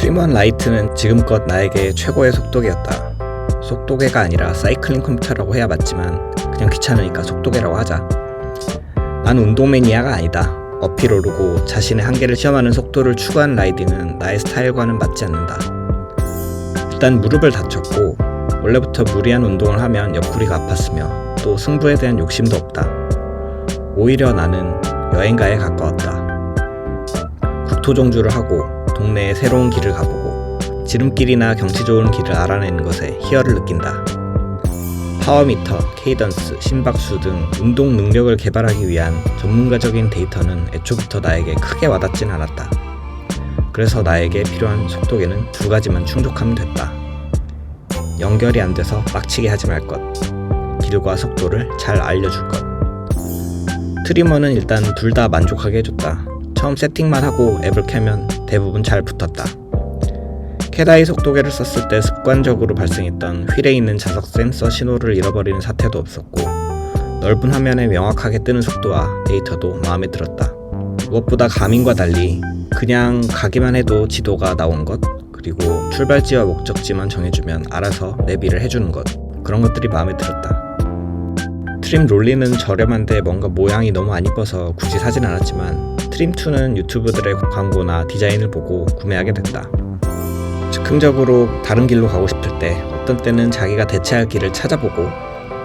트림1 라이트는 지금껏 나에게 최고의 속도계였다. 속도계가 아니라 사이클링 컴퓨터라고 해야 맞지만 그냥 귀찮으니까 속도계라고 하자. 난 운동 매니아가 아니다. 어필 오르고 자신의 한계를 시험하는 속도를 추구한 라이딩은 나의 스타일과는 맞지 않는다. 일단 무릎을 다쳤고 원래부터 무리한 운동을 하면 옆구리가 아팠으며 또 승부에 대한 욕심도 없다. 오히려 나는 여행가에 가까웠다. 국토종주를 하고 동네에 새로운 길을 가보고 지름길이나 경치 좋은 길을 알아내는 것에 희열을 느낀다. 파워미터, 케이던스, 심박수 등 운동 능력을 개발하기 위한 전문가적인 데이터는 애초부터 나에게 크게 와닿진 않았다. 그래서 나에게 필요한 속도계는 두 가지만 충족하면 됐다. 연결이 안 돼서 빡치게 하지 말 것, 길과 속도를 잘 알려줄 것. 트리머는 일단 둘 다 만족하게 해줬다. 처음 세팅만 하고 앱을 켜면 대부분 잘 붙었다. 캐다이 속도계를 썼을 때 습관적으로 발생했던 휠에 있는 자석 센서 신호를 잃어버리는 사태도 없었고 넓은 화면에 명확하게 뜨는 속도와 데이터도 마음에 들었다. 무엇보다 가민과 달리 그냥 가기만 해도 지도가 나온 것, 그리고 출발지와 목적지만 정해주면 알아서 내비를 해주는 것, 그런 것들이 마음에 들었다. 트림 롤리는 저렴한데 뭔가 모양이 너무 안 이뻐서 굳이 사진 않았지만 트림2는 유튜브들의 광고나 디자인을 보고 구매하게 됐다. 즉흥적으로 다른 길로 가고 싶을 때 어떤 때는 자기가 대체할 길을 찾아보고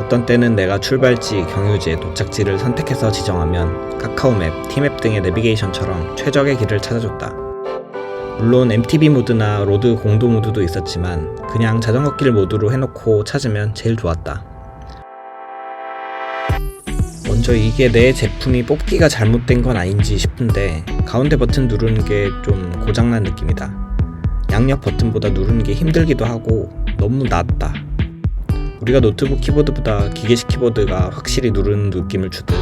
어떤 때는 내가 출발지, 경유지, 도착지를 선택해서 지정하면 카카오맵, 티맵 등의 내비게이션처럼 최적의 길을 찾아줬다. 물론 MTB 모드나 로드 공도 모드도 있었지만 그냥 자전거길 모드로 해놓고 찾으면 제일 좋았다. 먼저 이게 내 제품이 뽑기가 잘못된 건 아닌지 싶은데 가운데 버튼 누르는 게 좀 고장난 느낌이다. 양옆 버튼보다 누르는 게 힘들기도 하고 너무 낮다. 우리가 노트북 키보드보다 기계식 키보드가 확실히 누르는 느낌을 주듯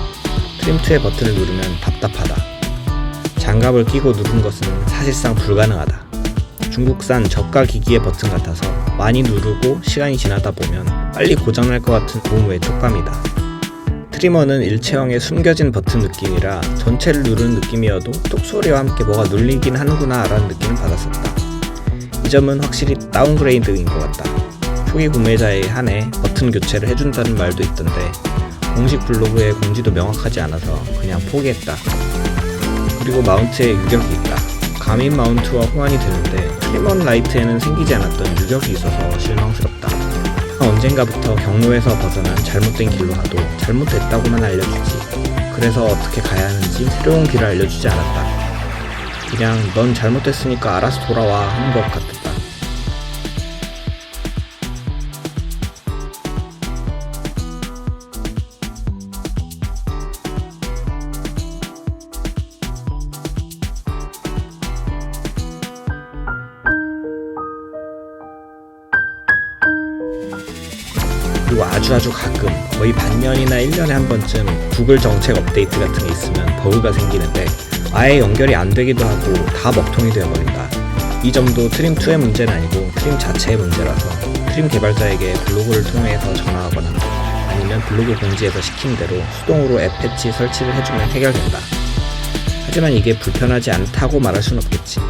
트림2의 버튼을 누르면 답답하다. 장갑을 끼고 누르는 것은 사실상 불가능하다. 중국산 저가 기기의 버튼 같아서 많이 누르고 시간이 지나다 보면 빨리 고장날 것 같은 고무의 촉감이다. 트리머는 일체형의 숨겨진 버튼 느낌이라 전체를 누르는 느낌이어도 톡 소리와 함께 뭐가 눌리긴 하는구나 라는 느낌을 받았었다. 이 점은 확실히 다운그레이드인 것 같다. 초기 구매자에 한해 버튼 교체를 해준다는 말도 있던데 공식 블로그에 공지도 명확하지 않아서 그냥 포기했다. 그리고 마운트에 유격이 있다. 가민 마운트와 호환이 되는데 트림1 라이트에는 생기지 않았던 유격이 있어서 실망스럽다. 언젠가부터 경로에서 벗어난 잘못된 길로 가도 잘못됐다고만 알려주지 그래서 어떻게 가야 하는지 새로운 길을 알려주지 않았다. 그냥 넌 잘못됐으니까 알아서 돌아와 하는 것 같았다. 그리고 아주 가끔 거의 반년이나 1년에 한 번쯤 구글 정책 업데이트 같은 게 있으면 버그가 생기는데 아예 연결이 안 되기도 하고 다 먹통이 되어버린다. 이 점도 트림2의 문제는 아니고 트림 자체의 문제라서 트림 개발자에게 블로그를 통해서 전화하거나 아니면 블로그 공지에서 시킨 대로 수동으로 앱 패치 설치를 해주면 해결된다. 하지만 이게 불편하지 않다고 말할 순 없겠지.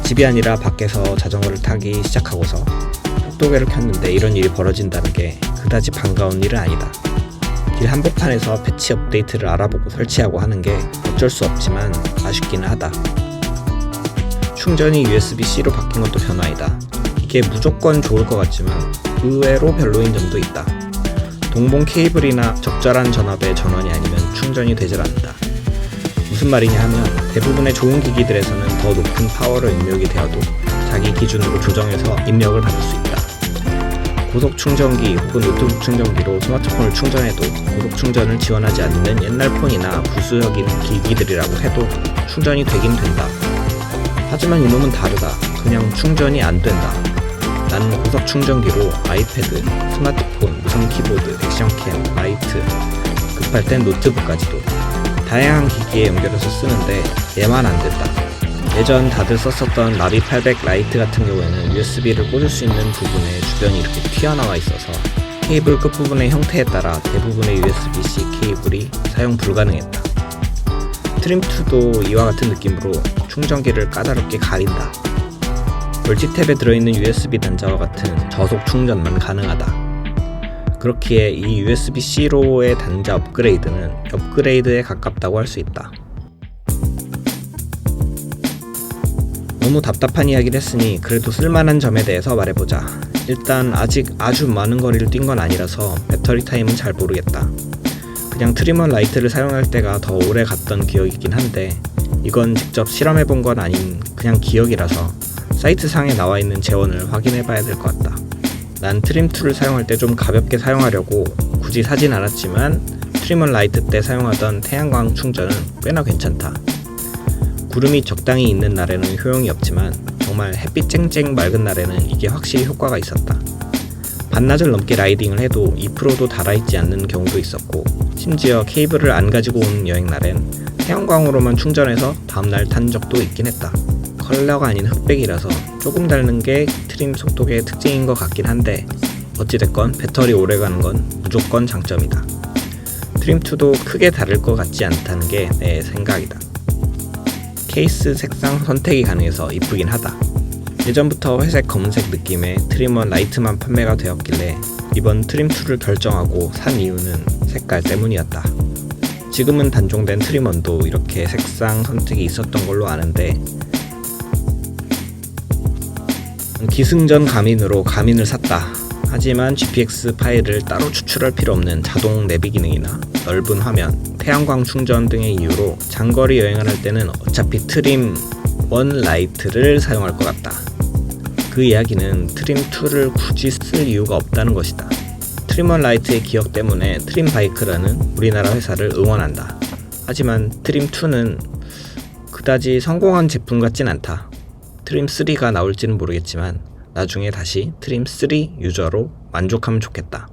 집이 아니라 밖에서 자전거를 타기 시작하고서 속도계를 켰는데 이런 일이 벌어진다는 게 그다지 반가운 일은 아니다. 길 한복판에서 패치 업데이트를 알아보고 설치하고 하는 게 어쩔 수 없지만 아쉽기는 하다. 충전이 USB-C로 바뀐 것도 변화이다. 이게 무조건 좋을 것 같지만 의외로 별로인 점도 있다. 동봉 케이블이나 적절한 전압의 전원이 아니면 충전이 되질 않는다. 무슨 말이냐 하면 대부분의 좋은 기기들에서는 더 높은 파워로 입력이 되어도 자기 기준으로 조정해서 입력을 받을 수 있다. 고속 충전기 혹은 노트북 충전기로 스마트폰을 충전해도 고속 충전을 지원하지 않는 옛날 폰이나 부수적인 기기들이라고 해도 충전이 되긴 된다. 하지만 이놈은 다르다. 그냥 충전이 안 된다. 나는 고속 충전기로 아이패드, 스마트폰, 무선 키보드, 액션캠, 라이트, 급할 땐 노트북까지도 다양한 기기에 연결해서 쓰는데 얘만 안 된다. 예전 다들 썼었던 라비 800 라이트 같은 경우에는 USB를 꽂을 수 있는 부분에 주변이 이렇게 튀어나와 있어서 케이블 끝부분의 형태에 따라 대부분의 USB-C 케이블이 사용 불가능했다. 트림2도 이와 같은 느낌으로 충전기를 까다롭게 가린다. 멀티탭에 들어있는 USB 단자와 같은 저속 충전만 가능하다. 그렇기에 이 USB-C로의 단자 업그레이드는 업그레이드에 가깝다고 할 수 있다. 너무 답답한 이야기를 했으니 그래도 쓸만한 점에 대해서 말해보자. 일단 아직 아주 많은 거리를 뛴 건 아니라서 배터리 타임은 잘 모르겠다. 그냥 트리머 라이트를 사용할 때가 더 오래 갔던 기억이긴 한데 이건 직접 실험해본 건 아닌 그냥 기억이라서 사이트 상에 나와 있는 재원을 확인해봐야 될 것 같다. 난 트림2를 사용할 때 좀 가볍게 사용하려고 굳이 사진 않았지만 트리머 라이트 때 사용하던 태양광 충전은 꽤나 괜찮다. 구름이 적당히 있는 날에는 효용이 없지만 정말 햇빛 쨍쨍 맑은 날에는 이게 확실히 효과가 있었다. 반나절 넘게 라이딩을 해도 2%도 달아있지 않는 경우도 있었고 심지어 케이블을 안 가지고 온 여행 날엔 태양광으로만 충전해서 다음날 탄 적도 있긴 했다. 컬러가 아닌 흑백이라서 조금 닳는 게 트림 속독의 특징인 것 같긴 한데 어찌됐건 배터리 오래가는 건 무조건 장점이다. 트림2도 크게 다를 것 같지 않다는 게 내 생각이다. 케이스 색상 선택이 가능해서 이쁘긴 하다. 예전부터 회색 검은색 느낌의 트리머 라이트만 판매가 되었길래 이번 트림2를 결정하고 산 이유는 색깔 때문이었다. 지금은 단종된 트리머도 이렇게 색상 선택이 있었던 걸로 아는데 기승전 가민으로 가민을 샀다. 하지만 GPX 파일을 따로 추출할 필요 없는 자동 내비 기능이나 넓은 화면, 태양광 충전 등의 이유로 장거리 여행을 할 때는 어차피 트림1 라이트를 사용할 것 같다. 그 이야기는 트림2를 굳이 쓸 이유가 없다는 것이다. 트림1 라이트의 기억 때문에 트림바이크라는 우리나라 회사를 응원한다. 하지만 트림2는 그다지 성공한 제품 같진 않다. 트림3가 나올지는 모르겠지만 나중에 다시 트림3 유저로 만족하면 좋겠다.